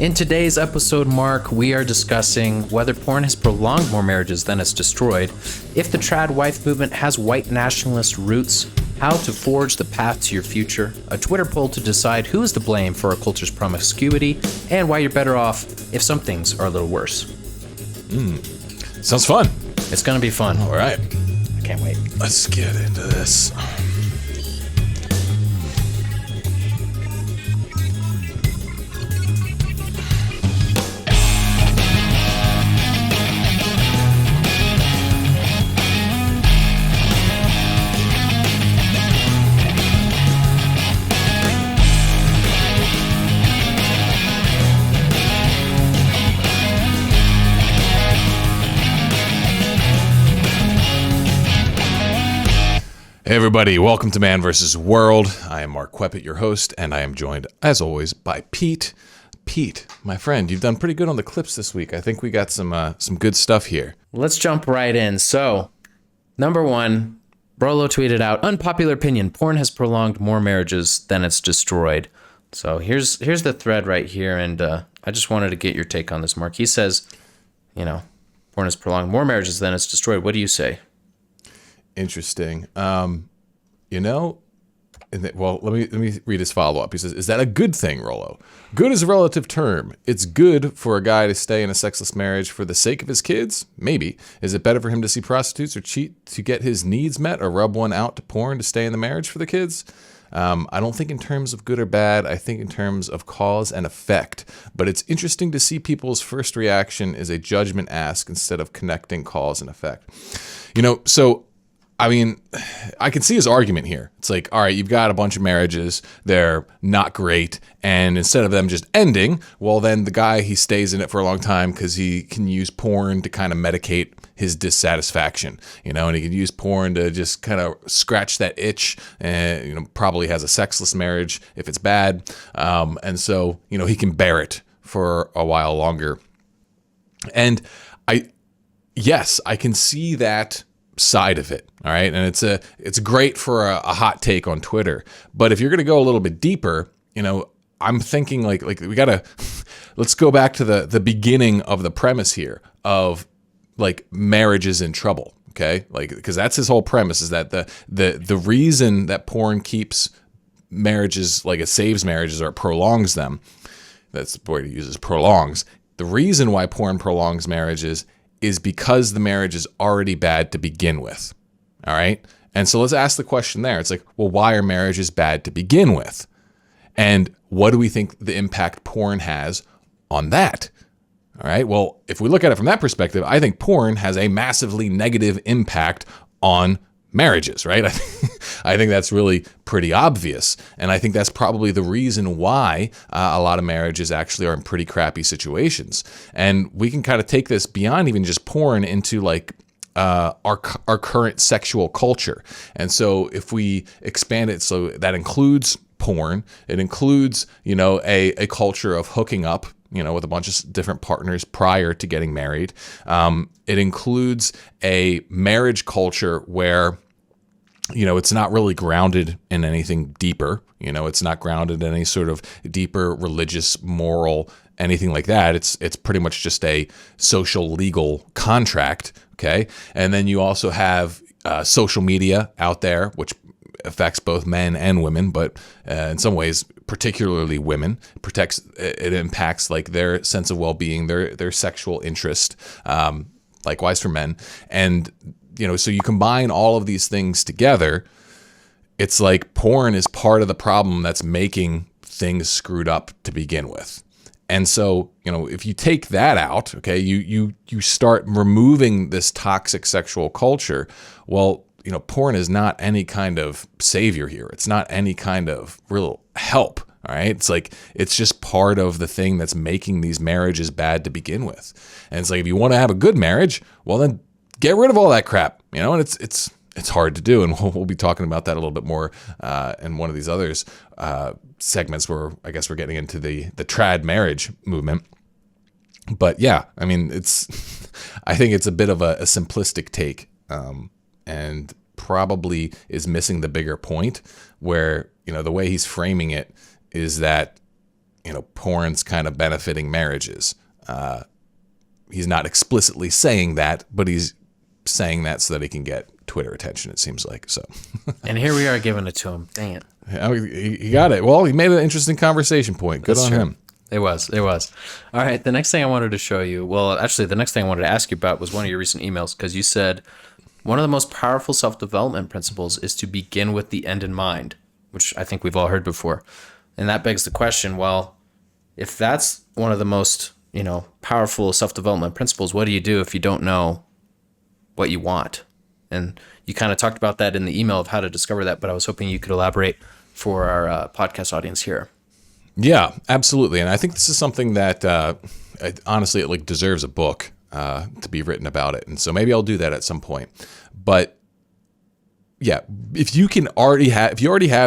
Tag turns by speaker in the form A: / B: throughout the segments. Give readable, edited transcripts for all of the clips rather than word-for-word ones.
A: In today's episode, Mark, we are discussing whether porn has prolonged more marriages than it's destroyed, if the trad wife movement has white nationalist roots, how to forge the path to your future, a Twitter poll to decide who is to blame for our culture's promiscuity, and why you're better off if some things are a little worse.
B: Sounds fun.
A: It's going to be fun.
B: All right.
A: I can't wait.
B: Let's get into this. Hey everybody, welcome to Man vs. World. I am Mark Kweppett, your host, and I am joined, as always, by Pete. Pete, my friend, you've done pretty good on the clips this week. I think we got some good stuff here.
A: Let's jump right in. So, number one, Brolo tweeted out, unpopular opinion, porn has prolonged more marriages than it's destroyed. So here's the thread right here, and I just wanted to get your take on this, Mark. He says, porn has prolonged more marriages than it's destroyed. What do you say?
B: Interesting. Well, let me read his follow-up. He says, is that a good thing, Rollo? Good is a relative term. It's good for a guy to stay in a sexless marriage for the sake of his kids? Maybe. Is it better for him to see prostitutes or cheat to get his needs met or rub one out to porn to stay in the marriage for the kids? I don't think in terms of good or bad. I think in terms of cause and effect. But it's interesting to see people's first reaction is a judgment ask instead of connecting cause and effect. I can see his argument here. It's like, all right, you've got a bunch of marriages. They're not great. And instead of them just ending, well, then the guy, he stays in it for a long time because he can use porn to kind of medicate his dissatisfaction, and he can use porn to just kind of scratch that itch and, probably has a sexless marriage if it's bad. And so, he can bear it for a while longer. And I can see that side of it. All right. And it's great for a hot take on Twitter. But if you're going to go a little bit deeper, I'm thinking like we let's go back to the beginning of the premise here of like marriage is in trouble. Okay. Because that's his whole premise is that the reason that porn keeps marriages, like it saves marriages or it prolongs them. That's the word he uses, prolongs. The reason why porn prolongs marriages is because the marriage is already bad to begin with. All right. And so let's ask the question there. It's like, well, why are marriages bad to begin with? And what do we think the impact porn has on that? All right. Well, if we look at it from that perspective, I think porn has a massively negative impact on marriages, right? I think that's really pretty obvious. And I think that's probably the reason why a lot of marriages actually are in pretty crappy situations. And we can kind of take this beyond even just porn into like our current sexual culture. And so if we expand it, so that includes porn, it includes, a culture of hooking up, with a bunch of different partners prior to getting married. It includes a marriage culture where, it's not really grounded in anything deeper. It's not grounded in any sort of deeper religious, moral, anything like that. It's pretty much just a social legal contract. Okay. And then you also have social media out there, which affects both men and women, but in some ways, particularly women. It impacts like their sense of well-being, their sexual interest, likewise for men. And, so you combine all of these things together, it's like porn is part of the problem that's making things screwed up to begin with. And so, if you take that out, okay, you start removing this toxic sexual culture, well, porn is not any kind of savior here. It's not any kind of real help. All right. It's like, it's just part of the thing that's making these marriages bad to begin with. And it's like, if you want to have a good marriage, well, then get rid of all that crap, and it's hard to do. And we'll be talking about that a little bit more in one of these others segments where I guess we're getting into the trad marriage movement. But yeah, I mean, I think it's a bit of a simplistic take. And probably is missing the bigger point where, the way he's framing it is that porn's kind of benefiting marriages. He's not explicitly saying that, but he's saying that so that he can get Twitter attention, it seems like. So,
A: and here we are giving it to him. Dang it.
B: He got it. Well, he made an interesting conversation point. Good on him.
A: It was. All right. The next thing I wanted to show you, well, actually, the next thing I wanted to ask you about was one of your recent emails, because you said one of the most powerful self-development principles is to begin with the end in mind, which I think we've all heard before. And that begs the question, well, if that's one of the most, powerful self-development principles, what do you do if you don't know what you want? And you kind of talked about that in the email of how to discover that, but I was hoping you could elaborate for our podcast audience here.
B: Yeah, absolutely. And I think this is something that, honestly, it deserves a book to be written about it. And so maybe I'll do that at some point. But yeah, if you already have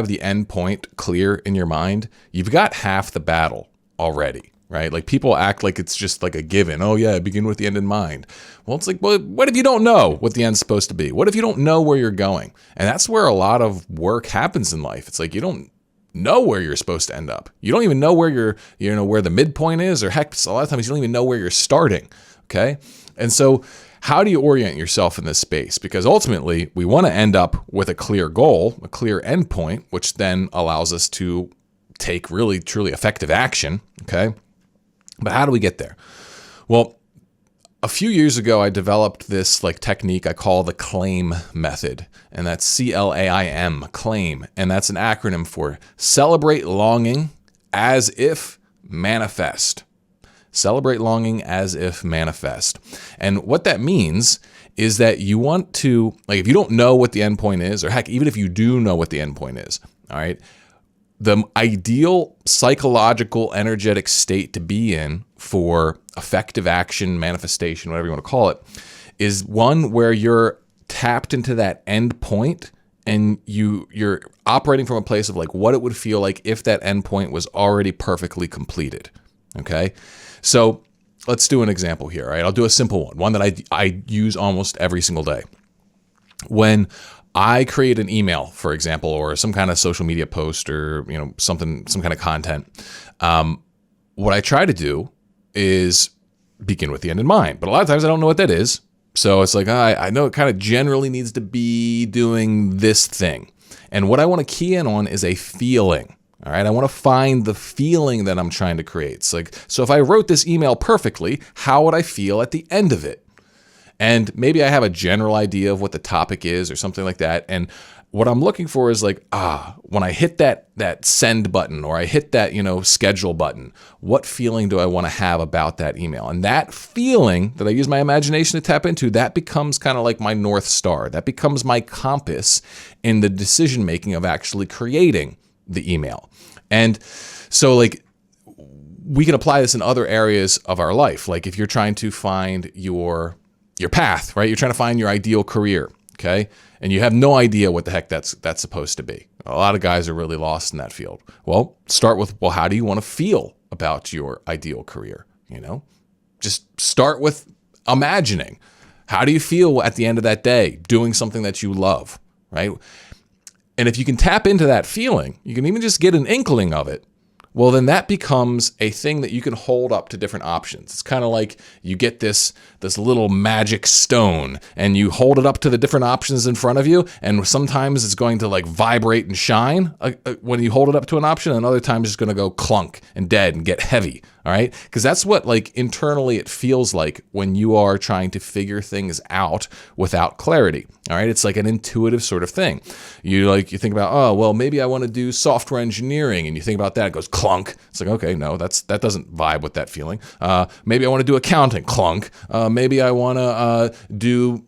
B: the end point clear in your mind, you've got half the battle already, right? Like, people act like it's just like a given. Oh yeah, begin with the end in mind. Well, it's like, well, what if you don't know what the end's supposed to be? What if you don't know where you're going? And that's where a lot of work happens in life. It's like, you don't know where you're supposed to end up. You don't even know where where the midpoint is, or heck, a lot of times you don't even know where you're starting. Okay. And so how do you orient yourself in this space? Because ultimately we want to end up with a clear goal, a clear endpoint, which then allows us to take really, truly effective action. Okay. But how do we get there? Well, a few years ago, I developed this technique I call the CLAIM method, and that's CLAIM, CLAIM, and that's an acronym for Celebrate Longing as If Manifest. Celebrate longing as if manifest. And what that means is that you want to, if you don't know what the end point is, or heck, even if you do know what the end point is, all right, the ideal psychological, energetic state to be in for effective action, manifestation, whatever you want to call it, is one where you're tapped into that end point and you're operating from a place of what it would feel like if that end point was already perfectly completed. Okay? So let's do an example here. All right? I'll do a simple one that I use almost every single day. When I create an email, for example, or some kind of social media post, or some kind of content, what I try to do is begin with the end in mind. But a lot of times I don't know what that is. So it's like, I know it kind of generally needs to be doing this thing. And what I want to key in on is a feeling. All right. I want to find the feeling that I'm trying to create. It's so if I wrote this email perfectly, how would I feel at the end of it? And maybe I have a general idea of what the topic is or something like that. And what I'm looking for is when I hit that send button, or I hit that, schedule button, what feeling do I want to have about that email? And that feeling that I use my imagination to tap into, that becomes kind of like my North Star. That becomes my compass in the decision making of actually creating the email. And so we can apply this in other areas of our life. Like if you're trying to find your path, right? You're trying to find your ideal career, okay? And you have no idea what the heck that's supposed to be. A lot of guys are really lost in that field. Well, start with, how do you want to feel about your ideal career? Just start with imagining. How do you feel at the end of that day doing something that you love, right? And if you can tap into that feeling, you can even just get an inkling of it, well, then that becomes a thing that you can hold up to different options. It's kind of like you get this little magic stone and you hold it up to the different options in front of you, and sometimes it's going to vibrate and shine when you hold it up to an option, and other times it's going to go clunk and dead and get heavy, all right? Because that's what internally it feels like when you are trying to figure things out without clarity, all right? It's like an intuitive sort of thing. You think about, maybe I want to do software engineering, and you think about that, it goes clunk. It's like, okay, no, that doesn't vibe with that feeling. Maybe I want to do accounting, clunk. Maybe I want to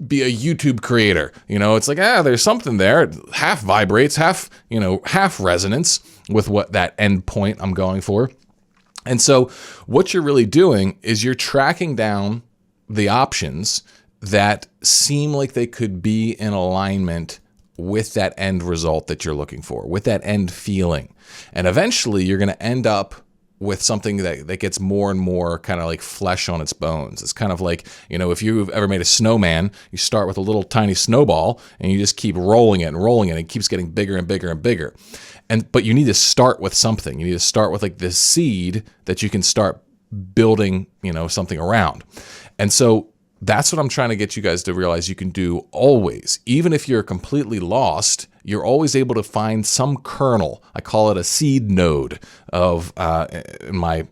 B: be a YouTube creator. It's like, there's something there. Half vibrates, half resonance with what that end point I'm going for. And so what you're really doing is you're tracking down the options that seem like they could be in alignment with that end result that you're looking for, with that end feeling. And eventually you're going to end up with something that gets more and more kind of like flesh on its bones. It's kind of like, if you've ever made a snowman, you start with a little tiny snowball and you just keep rolling it and rolling it, and it keeps getting bigger and bigger and bigger. But you need to start with something. You need to start with like this seed that you can start building, something around. And so that's what I'm trying to get you guys to realize you can do always. Even if you're completely lost, you're always able to find some kernel. I call it a seed node of in my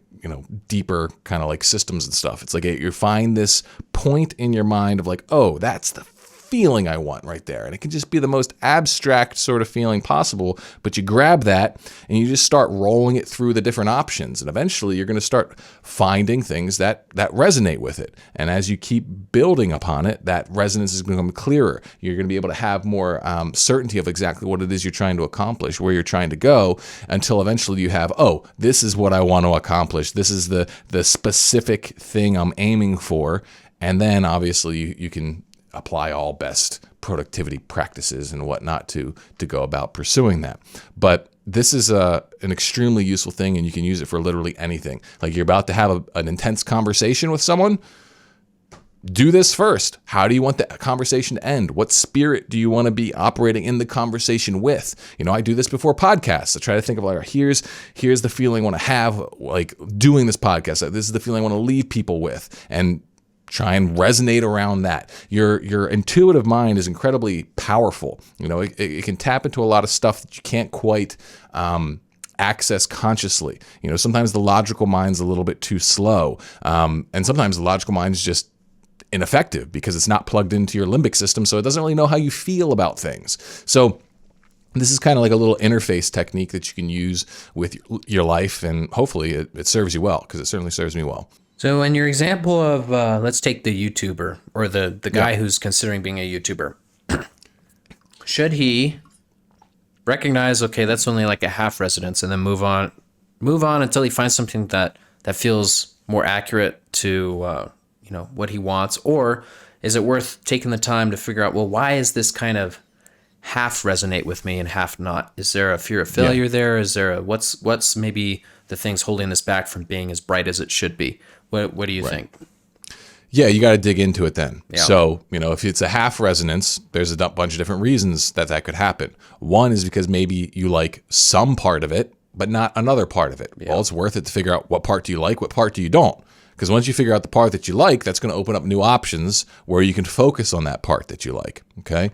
B: deeper kind of like systems and stuff. It's like you find this point in your mind of like, oh, that's the feeling I want right there. And it can just be the most abstract sort of feeling possible, but you grab that and you just start rolling it through the different options. And eventually you're going to start finding things that resonate with it. And as you keep building upon it, that resonance is going to become clearer. You're going to be able to have more certainty of exactly what it is you're trying to accomplish, where you're trying to go, until eventually you have, oh, this is what I want to accomplish. This is the specific thing I'm aiming for. And then obviously you can apply all best productivity practices and whatnot to go about pursuing that. But this is an extremely useful thing, and you can use it for literally anything. Like you're about to have an intense conversation with someone, do this first. How do you want the conversation to end? What spirit do you want to be operating in the conversation with? I do this before podcasts. I try to think of like, here's the feeling I want to have like doing this podcast. This is the feeling I want to leave people with, and try and resonate around that. Your intuitive mind is incredibly powerful. It can tap into a lot of stuff that you can't quite access consciously. Sometimes the logical mind's a little bit too slow, and sometimes the logical mind is just ineffective because it's not plugged into your limbic system, so it doesn't really know how you feel about things. So this is kind of like a little interface technique that you can use with your life, and hopefully it serves you well, because it certainly serves me well.
A: So in your example of, let's take the YouTuber, or the guy who's considering being a YouTuber. Should he recognize, okay, that's only like a half resonance, and then move on until he finds something that feels more accurate to, what he wants? Or is it worth taking the time to figure out, well, why is this kind of half resonate with me and half not? Is there a fear of failure there? Is there what's maybe the things holding this back from being as bright as it should be? What do you think?
B: Yeah, you got to dig into it then.
A: Yeah.
B: So, if it's a half resonance, there's a bunch of different reasons that could happen. One is because maybe you like some part of it, but not another part of it. Yeah. Well, it's worth it to figure out what part do you like, what part do you don't. Because once you figure out the part that you like, that's going to open up new options where you can focus on that part that you like. Okay.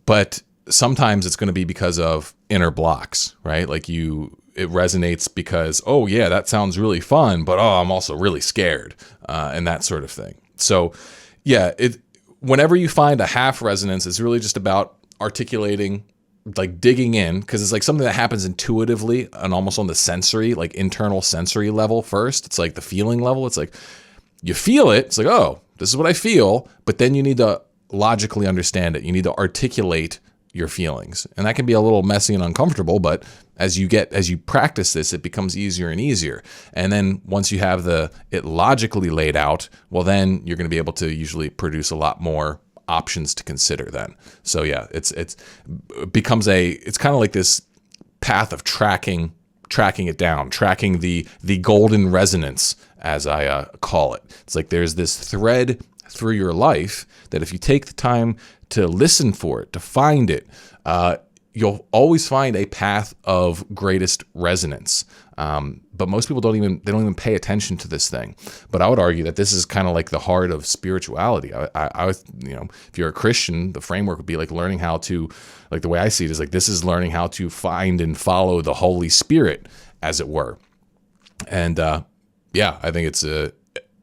B: But sometimes it's going to be because of inner blocks, right? Like it resonates because, oh yeah, that sounds really fun, but I'm also really scared, and that sort of thing. So yeah, whenever you find a half resonance, it's really just about articulating, like digging in, because it's like something that happens intuitively and almost on the sensory, like internal sensory level first. It's like the feeling level. It's like you feel it. It's like, oh, this is what I feel, but then you need to logically understand it. You need to articulate your feelings, and that can be a little messy and uncomfortable, but as you practice this, it becomes easier and easier. And then once you have it logically laid out, well, then you're going to be able to usually produce a lot more options to consider then. So yeah, it becomes it's kind of like this path of tracking it down, tracking the golden resonance, as I call it. It's like there's this thread through your life that if you take the time to listen for it, to find it, you'll always find a path of greatest resonance. But most people don't even pay attention to this thing. But I would argue that this is kind of like the heart of spirituality. I if you're a Christian, the framework would be like learning how to, like the way I see it is like this is learning how to find and follow the Holy Spirit, as it were. And I think it's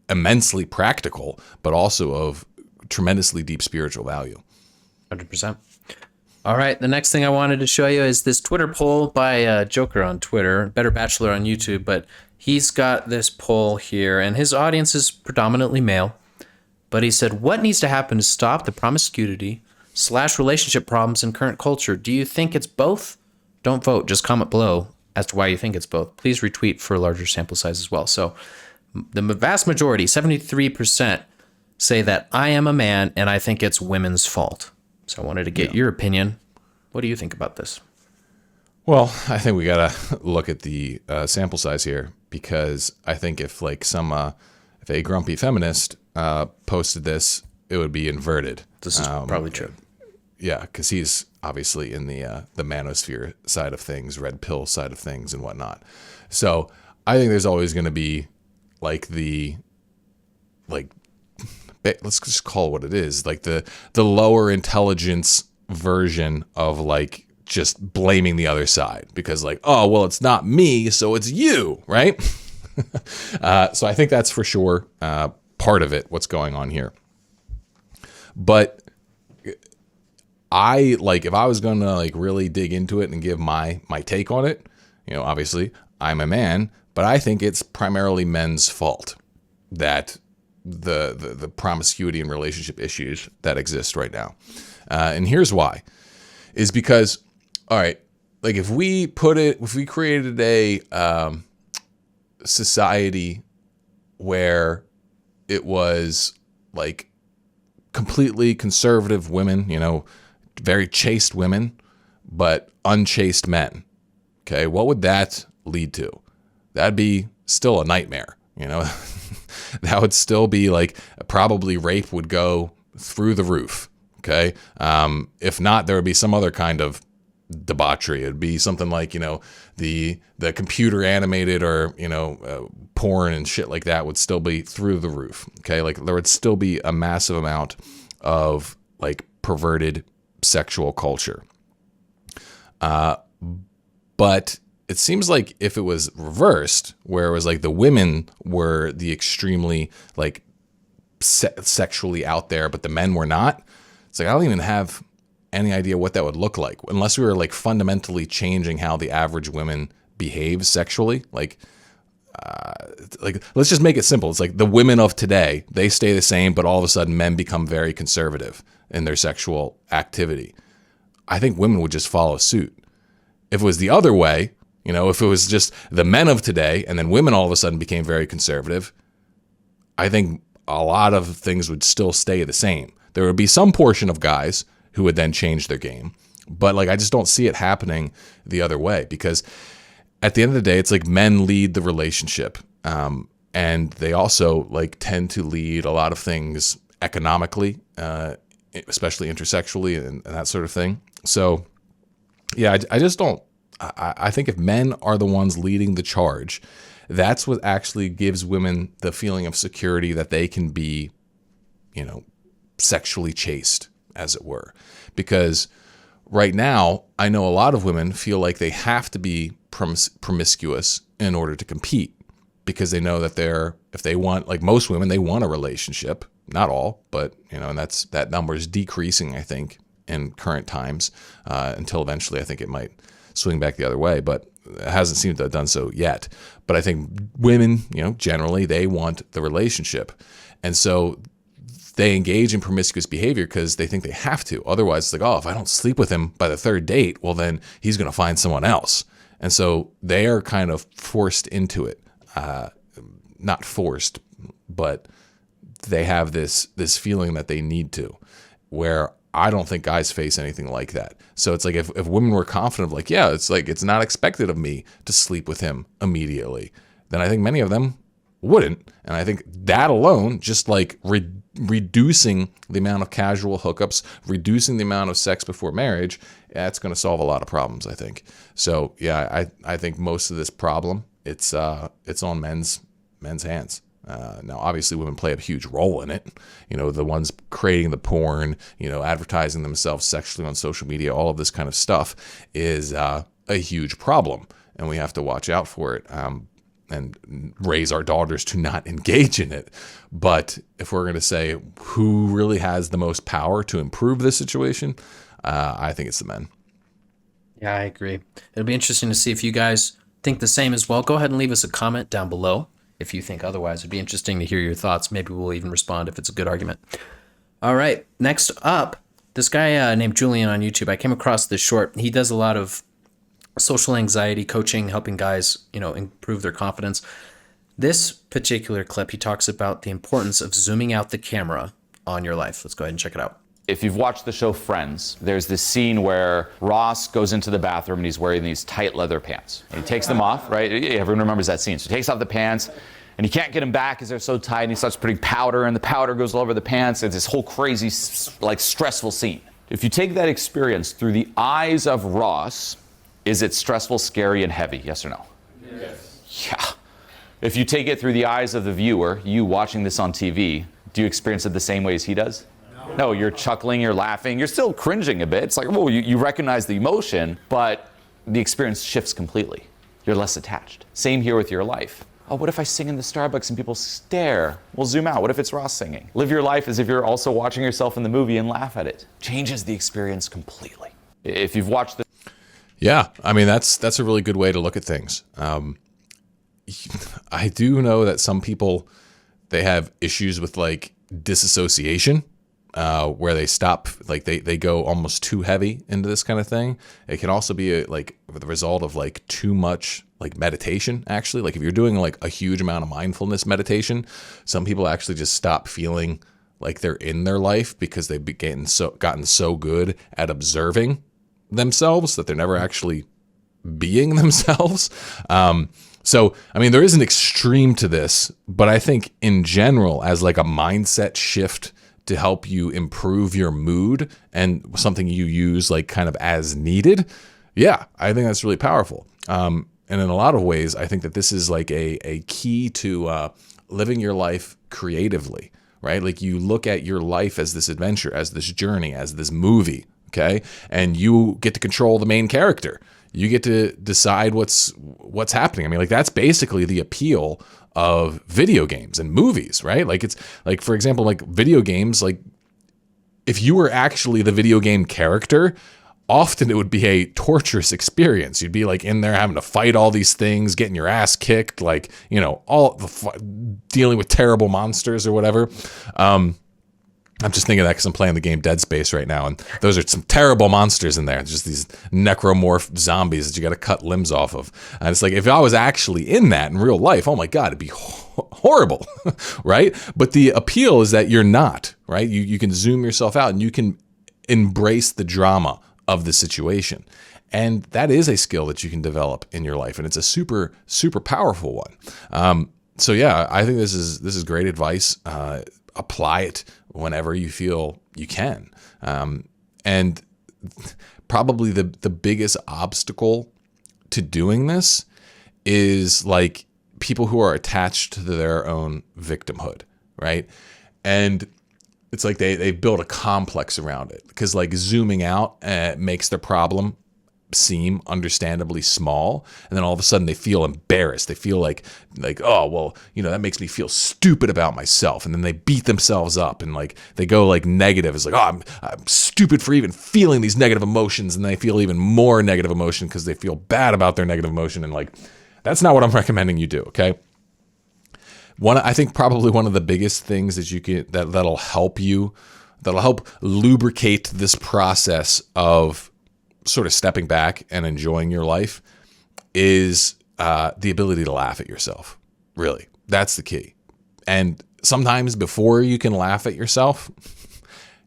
B: immensely practical, but also of tremendously deep spiritual value.
A: 100%. All right, the next thing I wanted to show you is this Twitter poll by Joker on Twitter, Better Bachelor on YouTube, but he's got this poll here, and his audience is predominantly male, but he said, what needs to happen to stop the promiscuity / relationship problems in current culture? Do you think it's both? Don't vote, just comment below as to why you think it's both. Please retweet for a larger sample size as well. So the vast majority, 73%, say that I am a man and I think it's women's fault. So I wanted to get your opinion. What do you think about this?
B: Well, I think we gotta look at the sample size here, because I think if like if a grumpy feminist posted this, it would be inverted.
A: This is probably true.
B: Yeah, because he's obviously in the manosphere side of things, red pill side of things, and whatnot. So I think there's always going to be like let's just call it what it is, like the lower intelligence version of like just blaming the other side, because like, oh well, it's not me, so it's you, right? So I think that's for sure part of it, what's going on here. But I like, if I was going to like really dig into it and give my take on it, obviously I'm a man, but I think it's primarily men's fault that the promiscuity and relationship issues that exist right now. And here's why, is because, all right, like if we created a society where it was like completely conservative women, very chaste women, but unchaste men. Okay, what would that lead to? That'd be still a nightmare, That would still be like, probably rape would go through the roof. Okay, if not, there would be some other kind of debauchery. It'd be something like, the computer animated or porn and shit like that would still be through the roof. Okay, like there would still be a massive amount of like perverted sexual culture. But it seems like if it was reversed, where it was like the women were the extremely like sexually out there, but the men were not, it's like I don't even have any idea what that would look like, unless we were like fundamentally changing how the average women behave sexually. Like let's just make it simple. It's like the women of today, they stay the same, but all of a sudden men become very conservative in their sexual activity. I think women would just follow suit. If it was the other way, if it was just the men of today and then women all of a sudden became very conservative, I think a lot of things would still stay the same. There would be some portion of guys who would then change their game, but like I just don't see it happening the other way, because at the end of the day, it's like men lead the relationship, and they also like tend to lead a lot of things economically, especially intersexually and that sort of thing. So yeah, I just don't. I think if men are the ones leading the charge, that's what actually gives women the feeling of security that they can be, sexually chaste, as it were. Because right now, I know a lot of women feel like they have to be promiscuous in order to compete, because they know that if they want, like most women, they want a relationship. Not all, but, and that number is decreasing, I think, in current times, until eventually I think it might swing back the other way, but it hasn't seemed to have done so yet. But I think women, generally they want the relationship. And so they engage in promiscuous behavior because they think they have to. Otherwise, it's like, oh, if I don't sleep with him by the third date, well, then he's going to find someone else. And so they are kind of forced into it. Not forced, but they have this feeling that they need to, where I don't think guys face anything like that. So it's like if women were confident of like, yeah, it's like it's not expected of me to sleep with him immediately, then I think many of them wouldn't. And I think that alone, just like reducing the amount of casual hookups, reducing the amount of sex before marriage, that's going to solve a lot of problems, I think. So yeah, I think most of this problem, it's on men's hands. Now, obviously, women play a huge role in it. The ones creating the porn, advertising themselves sexually on social media, all of this kind of stuff is a huge problem, and we have to watch out for it and raise our daughters to not engage in it. But if we're going to say who really has the most power to improve this situation, I think it's the men.
A: Yeah, I agree. It'll be interesting to see if you guys think the same as well. Go ahead and leave us a comment down below if you think otherwise. It'd be interesting to hear your thoughts. Maybe we'll even respond if it's a good argument. All right, next up, this guy named Julian on YouTube. I came across this short. He does a lot of social anxiety coaching, helping guys, improve their confidence. This particular clip, he talks about the importance of zooming out the camera on your life. Let's go ahead and check it out.
C: If you've watched the show Friends, there's this scene where Ross goes into the bathroom and he's wearing these tight leather pants. And he takes them off, right? Everyone remembers that scene. So he takes off the pants and he can't get them back because they're so tight, and he starts putting powder and the powder goes all over the pants. It's this whole crazy, like, stressful scene. If you take that experience through the eyes of Ross, is it stressful, scary, and heavy? Yes or no? Yes. Yeah. If you take it through the eyes of the viewer, you watching this on TV, do you experience it the same way as he does? No, you're chuckling, you're laughing, you're still cringing a bit. It's like, well, you recognize the emotion, but the experience shifts completely. You're less attached. Same here with your life. Oh, what if I sing in the Starbucks and people stare? We'll zoom out. What if it's Ross singing? Live your life as if you're also watching yourself in the movie and laugh at it. Changes the experience completely. If you've watched the...
B: Yeah, I mean, that's a really good way to look at things. I do know that some people, they have issues with like disassociation, where they stop, like they go almost too heavy into this kind of thing. It can also be the result of like too much like meditation, actually. Like if you're doing like a huge amount of mindfulness meditation, some people actually just stop feeling like they're in their life because they've gotten so good at observing themselves that they're never actually being themselves. So, I mean, there is an extreme to this, but I think in general, as like a mindset shift to help you improve your mood and something you use like kind of as needed, yeah, I think that's really powerful. And in a lot of ways, I think that this is like a key to living your life creatively, right? Like you look at your life as this adventure, as this journey, as this movie, okay? And you get to control the main character. You get to decide what's happening. I mean, like that's basically the appeal of video games and movies, right? Like it's like, for example, like video games, like if you were actually the video game character, often it would be a torturous experience. You'd be like in there having to fight all these things, getting your ass kicked, like, you know, dealing with terrible monsters or whatever. I'm just thinking of that because I'm playing the game Dead Space right now, and those are some terrible monsters in there. It's just these necromorph zombies that you got to cut limbs off of. And it's like, if I was actually in that in real life, oh my God, it'd be horrible, right? But the appeal is that you're not, right? You can zoom yourself out and you can embrace the drama of the situation. And that is a skill that you can develop in your life, and it's a super, super powerful one. So yeah, I think this is great advice. Apply it whenever you feel you can. And probably the biggest obstacle to doing this is like people who are attached to their own victimhood, right? And it's like they build a complex around it because like zooming out makes their problem seem understandably small, and then all of a sudden they feel embarrassed. They feel like oh well, you know, that makes me feel stupid about myself, and then they beat themselves up and like they go like negative. It's like, oh, I'm stupid for even feeling these negative emotions, and they feel even more negative emotion because they feel bad about their negative emotion. And like that's not what I'm recommending you do. Okay. I think probably one of the biggest things that you can that'll help lubricate this process of sort of stepping back and enjoying your life is the ability to laugh at yourself. Really, that's the key. And sometimes before you can laugh at yourself,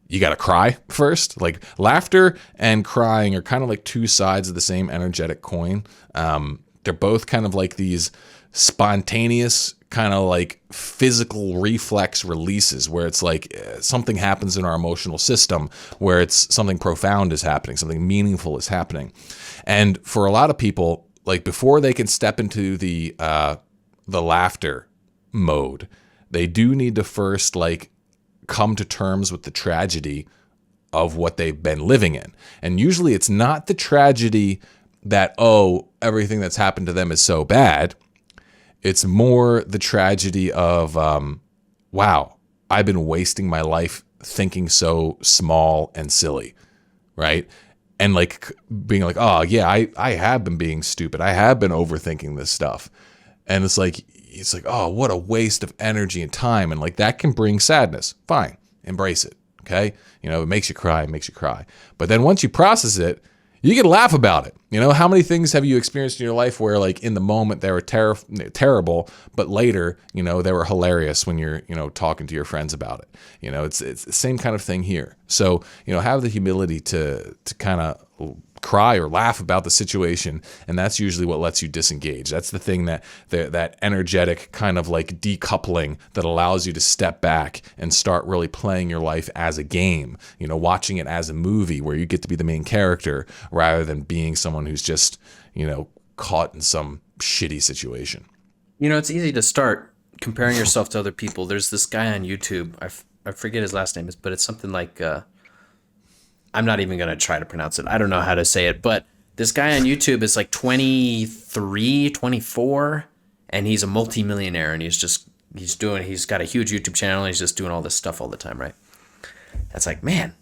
B: you got to cry first. Like laughter and crying are kind of like two sides of the same energetic coin. They're both kind of like these spontaneous kind of like physical reflex releases where it's like something happens in our emotional system where it's something profound is happening, something meaningful is happening. And for a lot of people, like before they can step into the laughter mode, they do need to first like come to terms with the tragedy of what they've been living in. And usually it's not the tragedy that, oh, everything that's happened to them is so bad. It's more the tragedy of, wow, I've been wasting my life thinking so small and silly, right? And like being like, oh yeah, I have been being stupid. I have been overthinking this stuff. And it's like, oh, what a waste of energy and time. And like that can bring sadness. Fine, embrace it, okay? You know, it makes you cry, But then once you process it, You can laugh about it. You know, how many things have you experienced in your life where, like, in the moment they were terrible, but later, you know, they were hilarious when you're, you know, talking to your friends about it. You know, it's the same kind of thing here. So, you know, have the humility to kind of cry or laugh about the situation, and that's usually what lets you disengage. That's the thing that energetic kind of like decoupling that allows you to step back and start really playing your life as a game, you know, watching it as a movie where you get to be the main character rather than being someone who's just, you know, caught in some shitty situation.
A: You know, it's easy to start comparing yourself to other people. There's this guy on YouTube, I forget his last name, but it's something like I'm not even going to try to pronounce it. I don't know how to say it, but this guy on YouTube is like 23, 24, and he's a multimillionaire, and he's got a huge YouTube channel, and he's just doing all this stuff all the time, right? It's like, man,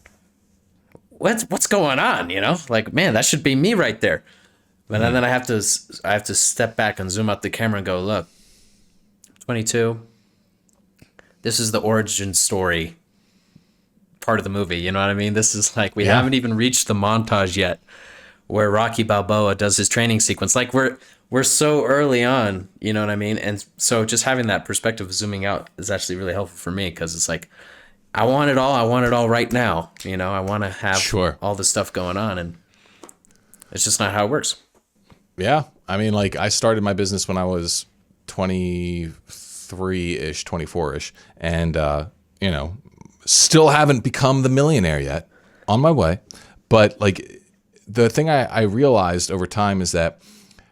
A: what's going on, you know? Like, man, that should be me right there. But then I have to step back and zoom out the camera and go, look, 22, this is the origin story part of the movie, you know what I mean? This is like, we haven't even reached the montage yet where Rocky Balboa does his training sequence. Like, we're so early on, you know what I mean? And so just having that perspective of zooming out is actually really helpful for me, because it's like, I want it all right now, you know? I want to have all this stuff going on, and it's just not how it works.
B: Yeah, I mean, like, I started my business when I was 23-ish, 24-ish, and you know, still haven't become the millionaire yet. On my way. But like, the thing I realized over time is that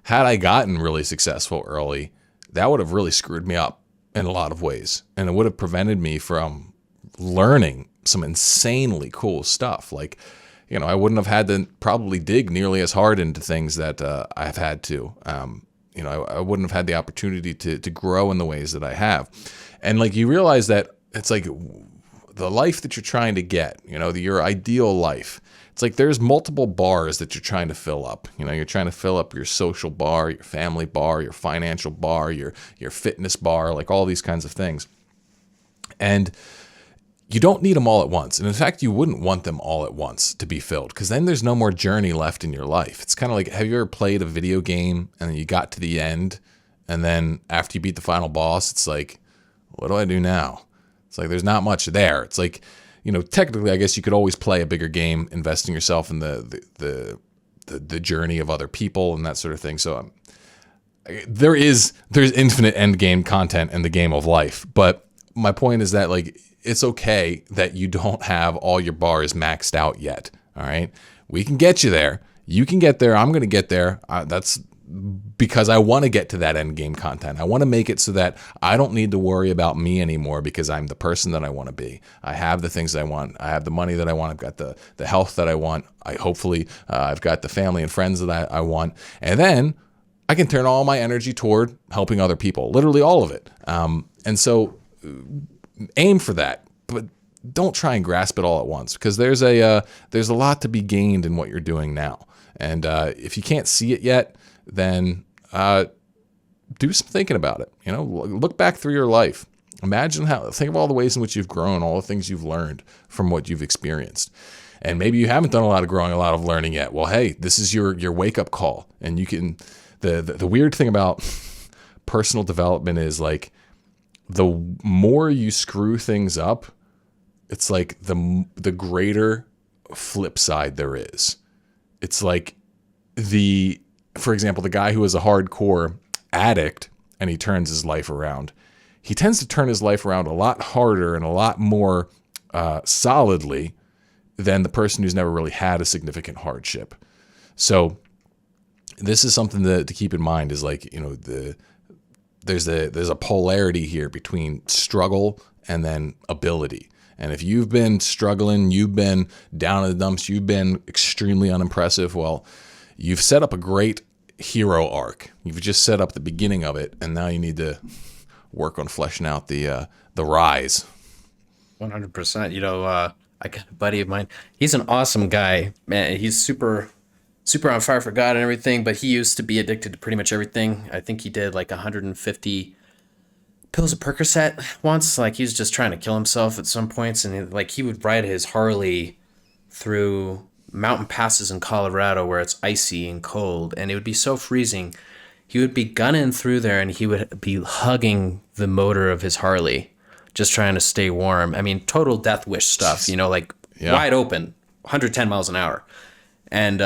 B: had I gotten really successful early, that would have really screwed me up in a lot of ways. And it would have prevented me from learning some insanely cool stuff. Like, you know, I wouldn't have had to probably dig nearly as hard into things that I've had to. You know, I wouldn't have had the opportunity to grow in the ways that I have. And like, you realize that it's like, the life that you're trying to get, you know, your ideal life. It's like there's multiple bars that you're trying to fill up. You know, you're trying to fill up your social bar, your family bar, your financial bar, your fitness bar, like all these kinds of things. And you don't need them all at once. And in fact, you wouldn't want them all at once to be filled, because then there's no more journey left in your life. It's kind of like, have you ever played a video game and then you got to the end, and then after you beat the final boss, it's like, what do I do now? It's like, there's not much there. It's like, you know, technically, I guess you could always play a bigger game, investing yourself in the journey of other people and that sort of thing. So there's infinite end game content in the game of life. But my point is that, like, it's okay that you don't have all your bars maxed out yet. All right, we can get you there. You can get there. I'm going to get there. That's because I want to get to that end game content. I want to make it so that I don't need to worry about me anymore, because I'm the person that I want to be. I have the things that I want. I have the money that I want. I've got the health that I want. I've got the family and friends that I want. And then I can turn all my energy toward helping other people, literally all of it. And so aim for that, but don't try and grasp it all at once, because there's a lot to be gained in what you're doing now. And if you can't see it yet, then do some thinking about it. You know, look back through your life. Think of all the ways in which you've grown, all the things you've learned from what you've experienced. And maybe you haven't done a lot of growing, a lot of learning yet. Well, hey, this is your wake up call. And you can, the weird thing about personal development is, like, the more you screw things up, it's like the greater flip side there is. It's like for example, the guy who is a hardcore addict and he turns his life around, he tends to turn his life around a lot harder and a lot more solidly than the person who's never really had a significant hardship. So this is something to keep in mind, is like, you know, there's a polarity here between struggle and then ability. And if you've been struggling, you've been down in the dumps, you've been extremely unimpressive, well, you've set up a great hero arc. You've just set up the beginning of it, and now you need to work on fleshing out the rise.
A: 100%. You know, I got a buddy of mine. He's an awesome guy, man. He's super on fire for God and everything, but he used to be addicted to pretty much everything. I think he did like 150 pills of Percocet once. Like, he was just trying to kill himself at some points, and he would ride his Harley through mountain passes in Colorado where it's icy and cold, and it would be so freezing. He would be gunning through there, and he would be hugging the motor of his Harley, just trying to stay warm. I mean, total death wish stuff, you know, like wide open, 110 miles an hour. And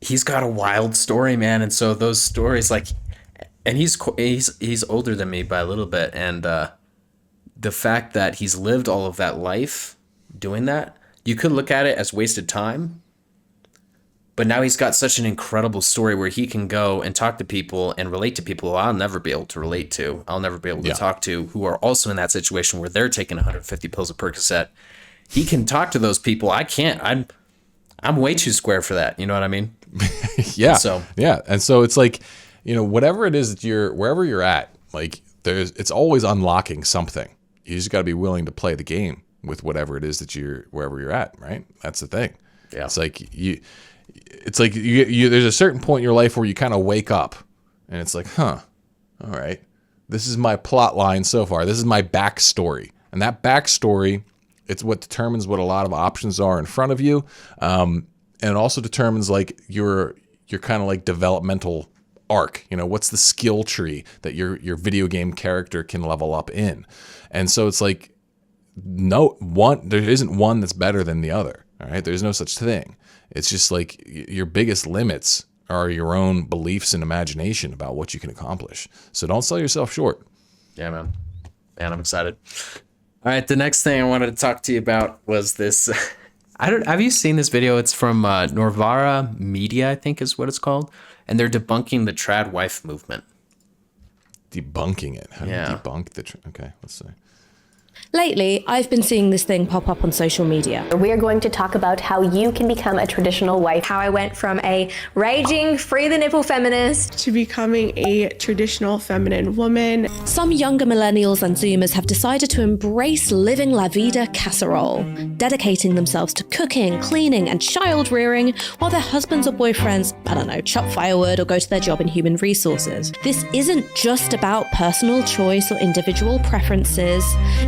A: he's got a wild story, man. And so those stories, like, and he's older than me by a little bit. And the fact that he's lived all of that life doing that, you could look at it as wasted time. But now he's got such an incredible story where he can go and talk to people and relate to people I'll never be able to relate to. I'll never be able to talk to, who are also in that situation where they're taking 150 pills of Percocet. He can talk to those people. I can't. I'm way too square for that. You know what I mean?
B: Yeah.
A: Yeah.
B: And so it's like, you know, whatever it is that wherever you're at, like it's always unlocking something. You just got to be willing to play the game with whatever it is that wherever you're at. Right. That's the thing.
A: Yeah.
B: It's like there's a certain point in your life where you kind of wake up and it's like, all right, this is my plot line so far. This is my backstory. And that backstory, it's what determines what a lot of options are in front of you. And it also determines like your kind of like developmental arc. You know, what's the skill tree that your video game character can level up in? And so it's like, there isn't one that's better than the other. All right. There's no such thing. It's just like your biggest limits are your own beliefs and imagination about what you can accomplish. So don't sell yourself short.
A: Yeah, man. Man, I'm excited. All right. The next thing I wanted to talk to you about was this. Have you seen this video? It's from Novara Media, I think is what it's called. And they're debunking the trad wife movement.
B: Debunking it? How do you debunk okay, let's see.
D: Lately, I've been seeing this thing pop up on social media.
E: We are going to talk about how you can become a traditional wife.
F: How I went from a raging, free the nipple feminist
G: to becoming a traditional feminine woman.
D: Some younger millennials and Zoomers have decided to embrace living la vida casserole, dedicating themselves to cooking, cleaning, and child rearing while their husbands or boyfriends, chop firewood or go to their job in human resources. This isn't just about personal choice or individual preferences.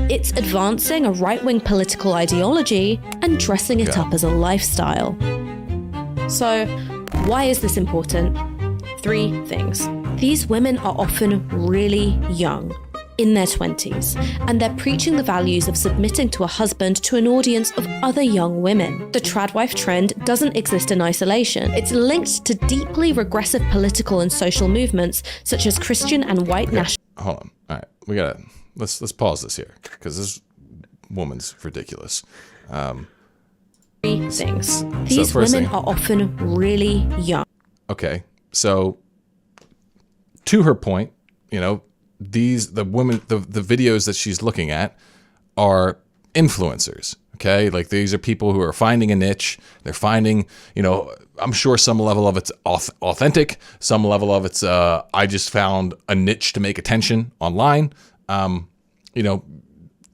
D: It's advancing a right-wing political ideology and dressing it up as a lifestyle. So, why is this important? 3 things. These women are often really young, in their 20s, and they're preaching the values of submitting to a husband to an audience of other young women. The tradwife trend doesn't exist in isolation. It's linked to deeply regressive political and social movements such as Christian and white national.
B: Hold on. All right, let's pause this here because this woman's ridiculous.
D: 3 things. These women are often really young.
B: Okay, so to her point, you know, the videos that she's looking at are influencers. Okay, like these are people who are finding a niche. They're finding, you know, I'm sure some level of it's authentic, some level of it's I just found a niche to make attention online. You know,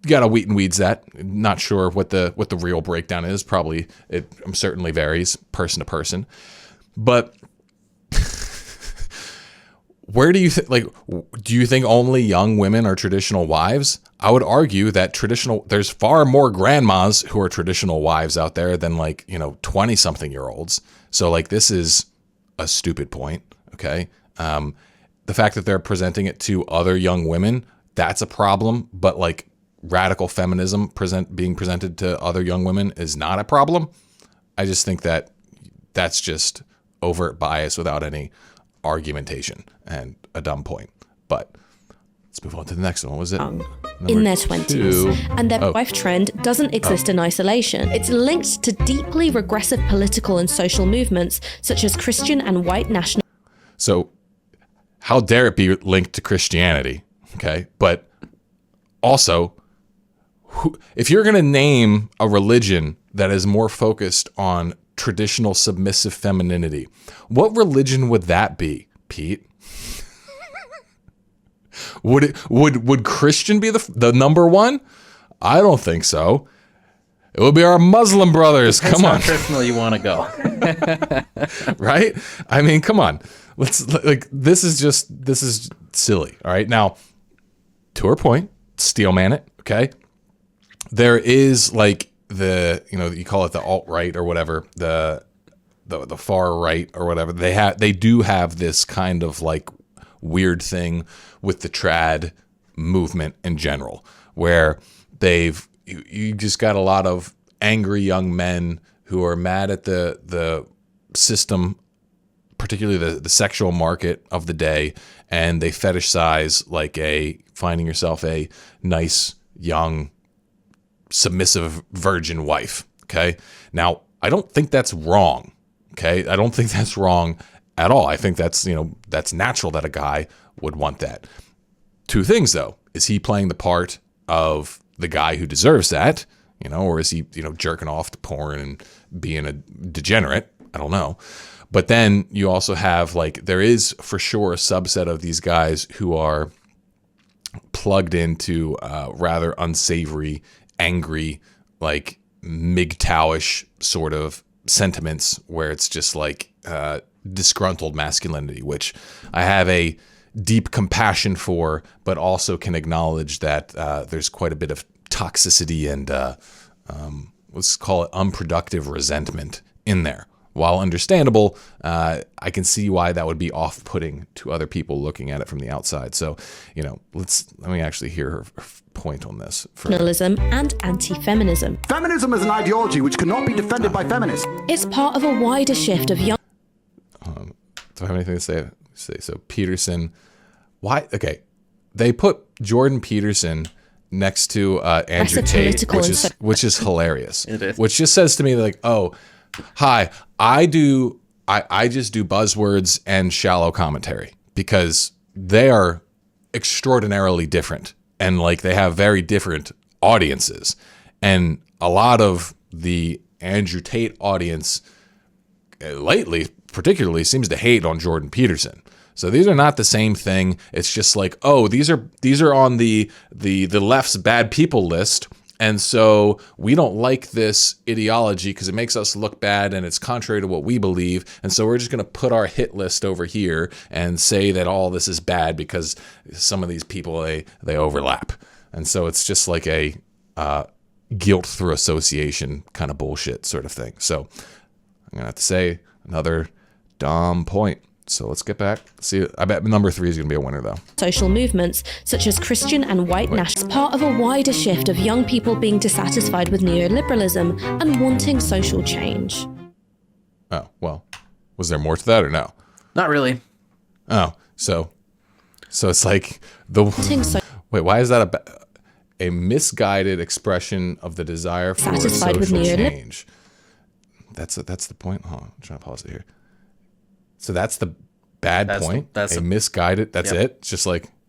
B: you gotta wheat and weeds that. Not sure what the real breakdown is. Probably it certainly varies person to person, but where do you do you think only young women are traditional wives? I would argue that there's far more grandmas who are traditional wives out there than 20 something year olds. So like, this is a stupid point. Okay. The fact that they're presenting it to other young women, that's a problem, but like radical feminism being presented to other young women is not a problem. I just think that that's just overt bias without any argumentation and a dumb point. But let's move on to the next one. What was it?
D: In their 20s. And their wife trend doesn't exist in isolation. It's linked to deeply regressive political and social movements such as Christian and white national.
B: So how dare it be linked to Christianity? Okay. But also, if you're going to name a religion that is more focused on traditional submissive femininity, what religion would that be, Pete? Would Christian be the number one? I don't think so. It would be our Muslim brothers.
A: Depends
B: come on.
A: How traditional you want to go.
B: Right? I mean, come on. This is silly. All right. Now, to her point, steel man it. Okay. There is you call it the alt-right or whatever, the far right or whatever, they do have this kind of like weird thing with the trad movement in general, where you just got a lot of angry young men who are mad at the system, particularly the sexual market of the day, and they fetishize like finding yourself a nice young submissive virgin wife. Okay, now I don't think that's wrong. Okay, I don't think that's wrong at all. I think that's natural that a guy would want that. Two things though: is he playing the part of the guy who deserves that, or is he jerking off to porn and being a degenerate? I don't know. But then you also have there is for sure a subset of these guys who are plugged into rather unsavory, angry, like MGTOW-ish sort of sentiments, where it's just disgruntled masculinity, which I have a deep compassion for, but also can acknowledge that there's quite a bit of toxicity and let's call it unproductive resentment in there. While understandable, I can see why that would be off-putting to other people looking at it from the outside. So, let me actually hear her point on this.
D: Nationalism and anti-feminism.
H: Feminism is an ideology which cannot be defended by feminists.
D: It's part of a wider shift of young...
B: Do I have anything to say? So Peterson, why? Okay, they put Jordan Peterson next to Andrew Tate, which is hilarious.
A: It is.
B: Which just says to me oh, hi, I just do buzzwords and shallow commentary, because they are extraordinarily different, and they have very different audiences. And a lot of the Andrew Tate audience lately particularly seems to hate on Jordan Peterson. So these are not the same thing. It's just these are on the left's bad people list. And so we don't like this ideology because it makes us look bad and it's contrary to what we believe. And so we're just going to put our hit list over here and say that all this is bad because some of these people, they overlap. And so it's just like a guilt through association kind of bullshit sort of thing. So I'm going to have to say another dumb point. So let's get back. See, I bet number 3 is going to be a winner, though.
D: Social movements, such as Christian and white nationalists, part of a wider shift of young people being dissatisfied with neoliberalism and wanting social change.
B: Oh, well, was there more to that or no?
A: Not really.
B: Oh, so it's like wait, why is that a misguided expression of the desire for social change? That's the point. Hold on, I'm trying to pause it here. So that's the bad point. That's a misguided. That's it.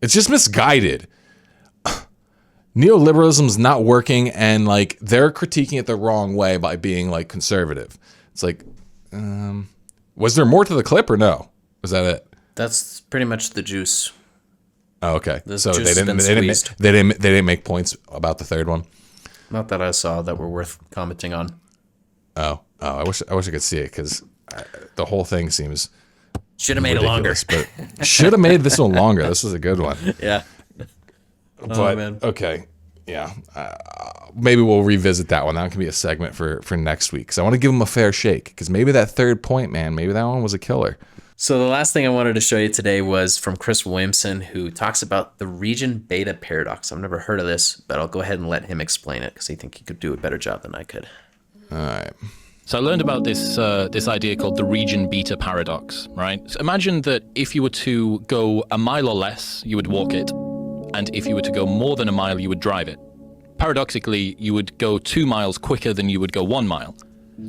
B: It's just misguided. Neoliberalism's not working, and they're critiquing it the wrong way by being conservative. It's was there more to the clip or no? Was that it?
A: That's pretty much the juice.
B: Oh, okay.
A: So they
B: didn't make points about the third one.
A: Not that I saw that were worth commenting on.
B: Oh, I wish I could see it, because the whole thing seems.
A: Should have made it longer.
B: But should have made this one longer. This was a good one.
A: Yeah.
B: But, man. Okay. Yeah. Maybe we'll revisit that one. That can be a segment for next week, because I want to give them a fair shake, because maybe that third point, man, maybe that one was a killer.
A: So the last thing I wanted to show you today was from Chris Williamson, who talks about the region beta paradox. I've never heard of this, but I'll go ahead and let him explain it, because I think he could do a better job than I could.
B: All right.
I: So I learned about this idea called the region beta paradox, right? So imagine that if you were to go a mile or less, you would walk it. And if you were to go more than a mile, you would drive it. Paradoxically, you would go 2 miles quicker than you would go 1 mile.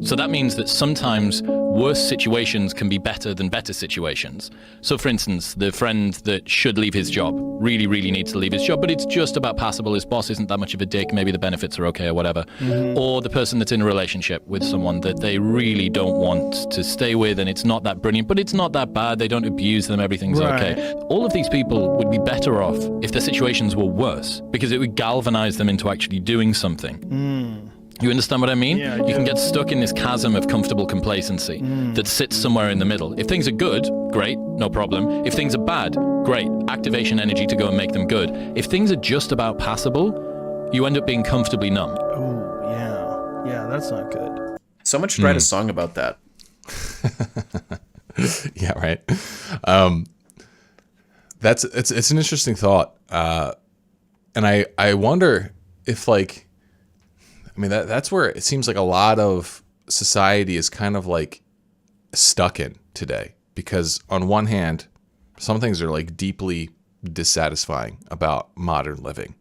I: So that means that sometimes worse situations can be better than better situations. So for instance, the friend that should leave his job really, really needs to leave his job, but it's just about passable. His boss isn't that much of a dick. Maybe the benefits are okay or whatever. Mm-hmm. Or the person that's in a relationship with someone that they really don't want to stay with, and it's not that brilliant, but it's not that bad. They don't abuse them. Everything's okay. All of these people would be better off if their situations were worse, because it would galvanize them into actually doing something. You understand what I mean?
J: Yeah,
I: you can get stuck in this chasm of comfortable complacency that sits somewhere in the middle. If things are good, great, no problem. If things are bad, great, activation energy to go and make them good. If things are just about passable, you end up being comfortably numb.
J: Oh, Yeah, that's not good.
A: Someone should write a song about that.
B: Yeah, right. It's an interesting thought, and I wonder if, like, I mean, that's where it seems like a lot of society is kind of like stuck in today, because on one hand, some things are like deeply dissatisfying about modern living,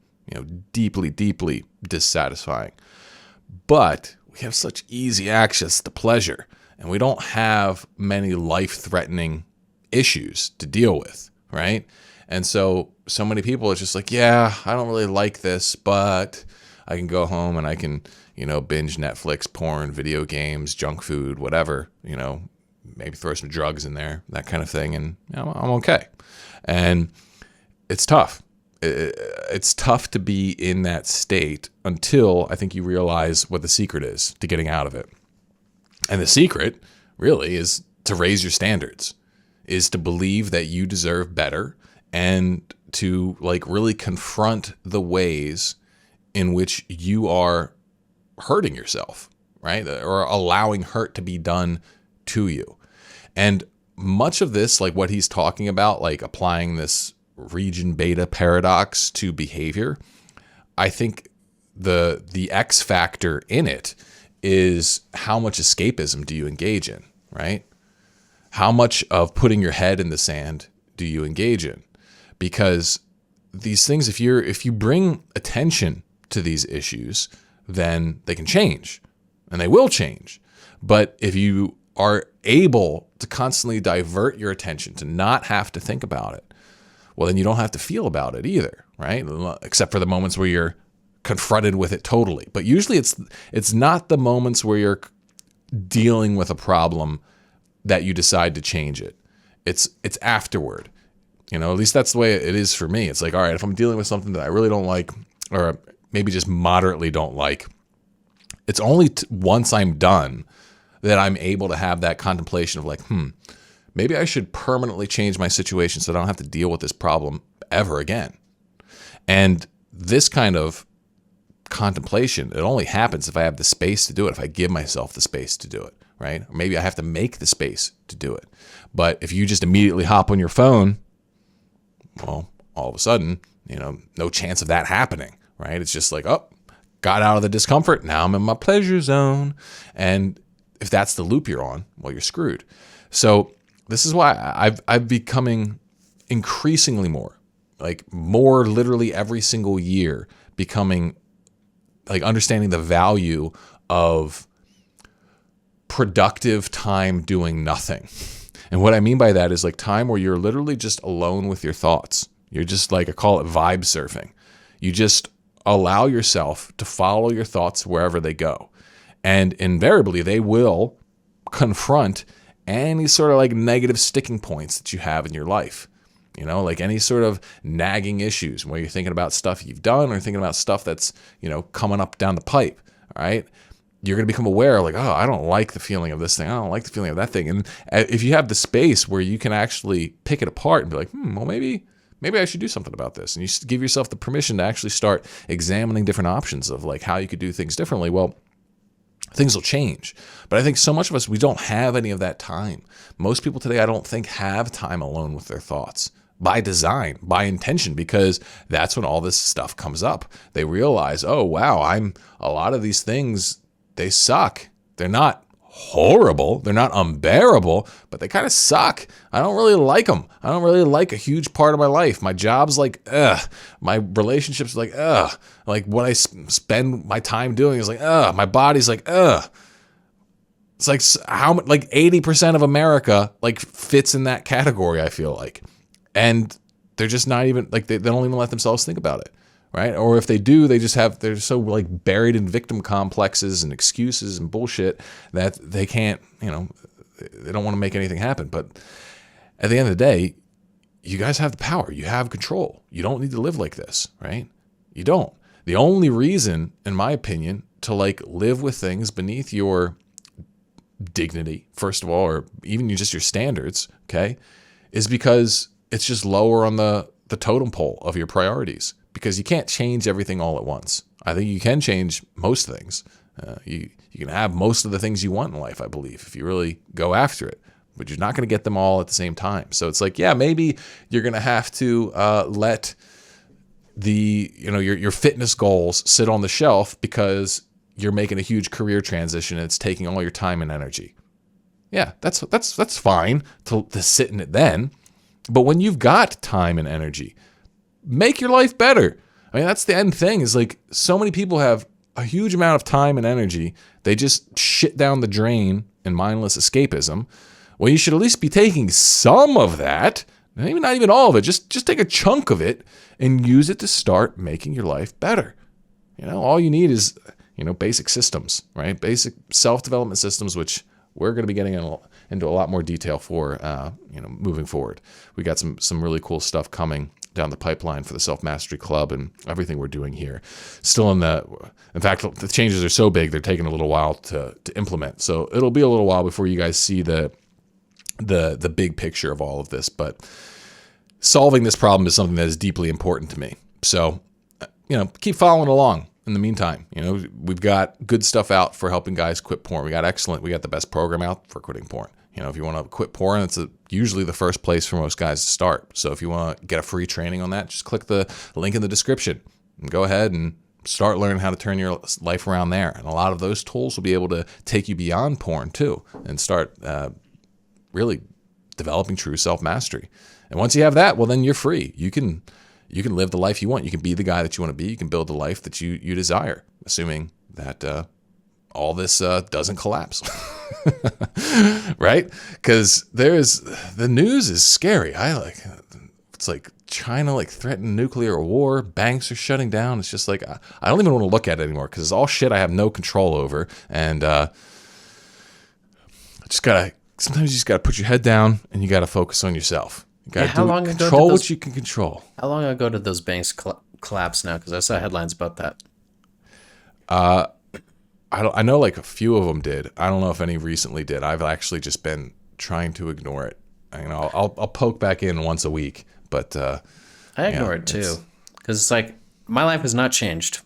B: deeply, deeply dissatisfying, but we have such easy access to pleasure, and we don't have many life-threatening issues to deal with, right? And so many people are just like, yeah, I don't really like this, but I can go home and I can, binge Netflix, porn, video games, junk food, whatever, maybe throw some drugs in there, that kind of thing, and I'm okay. And it's tough. It's tough to be in that state until I think you realize what the secret is to getting out of it. And the secret really is to raise your standards, is to believe that you deserve better, and to like really confront the ways in which you are hurting yourself, right? Or allowing hurt to be done to you. And much of this, like what he's talking about, like applying this region beta paradox to behavior, I think the X factor in it is how much escapism do you engage in, right? How much of putting your head in the sand do you engage in? Because these things, if you bring attention to these issues, then they can change, and they will change. But if you are able to constantly divert your attention to not have to think about it, well, then you don't have to feel about it either, right? Except for the moments where you're confronted with it totally. But usually it's not the moments where you're dealing with a problem that you decide to change it. It's afterward. At least that's the way it is for me. It's like, all right, if I'm dealing with something that I really don't like, or maybe just moderately don't like, it's only once I'm done that I'm able to have that contemplation of like, maybe I should permanently change my situation so I don't have to deal with this problem ever again. And this kind of contemplation, it only happens if I have the space to do it, if I give myself the space to do it, right? Or maybe I have to make the space to do it. But if you just immediately hop on your phone, well, all of a sudden, no chance of that happening, right? It's just like, oh, got out of the discomfort. Now I'm in my pleasure zone. And if that's the loop you're on, well, you're screwed. So this is why I've becoming increasingly more literally every single year, becoming like understanding the value of productive time doing nothing. And what I mean by that is like time where you're literally just alone with your thoughts. You're just like, I call it vibe surfing. You just allow yourself to follow your thoughts wherever they go. And invariably, they will confront any sort of like negative sticking points that you have in your life. Like any sort of nagging issues where you're thinking about stuff you've done or thinking about stuff that's, coming up down the pipe. All right. You're going to become aware, like, oh, I don't like the feeling of this thing. I don't like the feeling of that thing. And if you have the space where you can actually pick it apart and be like, well, maybe I should do something about this. And you give yourself the permission to actually start examining different options of like how you could do things differently. Well, things will change. But I think so much of us, we don't have any of that time. Most people today, I don't think, have time alone with their thoughts. By design, by intention, because that's when all this stuff comes up. They realize, oh, wow, a lot of these things, they suck. They're not horrible. They're not unbearable, but they kind of suck. I don't really like them. I don't really like a huge part of my life. My job's like, ugh. My relationships are like, ugh. Like what I spend my time doing is like, ugh. My body's like, ugh. It's like like 80% of America like fits in that category, I feel like. And they're just not even like, they don't even let themselves think about it. Right? Or if they do, they're so like buried in victim complexes and excuses and bullshit that they can't, they don't want to make anything happen. But at the end of the day, you guys have the power. You have control. You don't need to live like this, right? You don't. The only reason, in my opinion, to like live with things beneath your dignity, first of all, or even just your standards, okay, is because it's just lower on the totem pole of your priorities. Because you can't change everything all at once. I think you can change most things, You can have most of the things you want in life, I believe, if you really go after it. But you're not going to get them all at the same time. So it's like, yeah, maybe you're going to have to let your fitness goals sit on the shelf because you're making a huge career transition and it's taking all your time and energy. Yeah, that's fine to sit in it then. But when you've got time and energy, make your life better. I mean, that's the end thing, is like so many people have a huge amount of time and energy. They just shit down the drain in mindless escapism. Well, you should at least be taking some of that, maybe not even all of it, just take a chunk of it and use it to start making your life better. All you need is, basic systems, right? Basic self-development systems, which we're going to be getting into a lot more detail for, moving forward. We got some really cool stuff coming down the pipeline for the Self-Mastery Club and everything we're doing here. Still in fact, the changes are so big, they're taking a little while to implement. So it'll be a little while before you guys see the big picture of all of this, but solving this problem is something that is deeply important to me. So, keep following along. In the meantime, we've got good stuff out for helping guys quit porn. We got the best program out for quitting porn. If you want to quit porn, it's usually the first place for most guys to start. So if you want to get a free training on that, just click the link in the description and go ahead and start learning how to turn your life around there. And a lot of those tools will be able to take you beyond porn too and start really developing true self-mastery. And once you have that, well, then you're free. You can live the life you want. You can be the guy that you want to be. You can build the life that you desire, assuming that all this doesn't collapse. Right? Because the news is scary. It's like China threatened nuclear war. Banks are shutting down. It's just like, I don't even want to look at it anymore because it's all shit I have no control over. And sometimes you just gotta put your head down and you gotta focus on yourself. You gotta control what you can control.
A: How long ago did those banks collapse now? Because I saw headlines about that.
B: I know a few of them did. I don't know if any recently did. I've actually just been trying to ignore it. I'll poke back in once a week, but
A: I ignore it too, because it's like my life has not changed,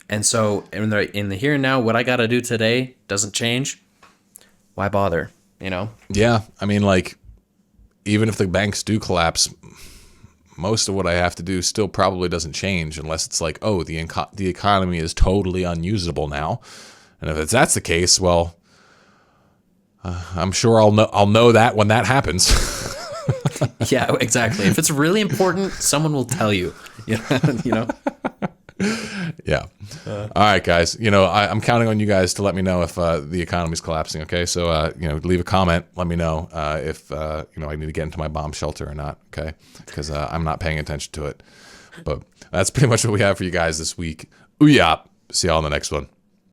A: and so in the here and now, what I got to do today doesn't change. Why bother?
B: Yeah, I mean, even if the banks do collapse, most of what I have to do still probably doesn't change unless it's the economy is totally unusable now. And if that's the case, well, I'm sure I'll know that when that happens.
A: Yeah, exactly. If it's really important, someone will tell you.
B: Yeah. All right, guys. I'm counting on you guys to let me know if the economy's collapsing. Okay, so leave a comment. Let me know if I need to get into my bomb shelter or not. Okay, because I'm not paying attention to it. But that's pretty much what we have for you guys this week. Ooh, yeah. See y'all in the next one.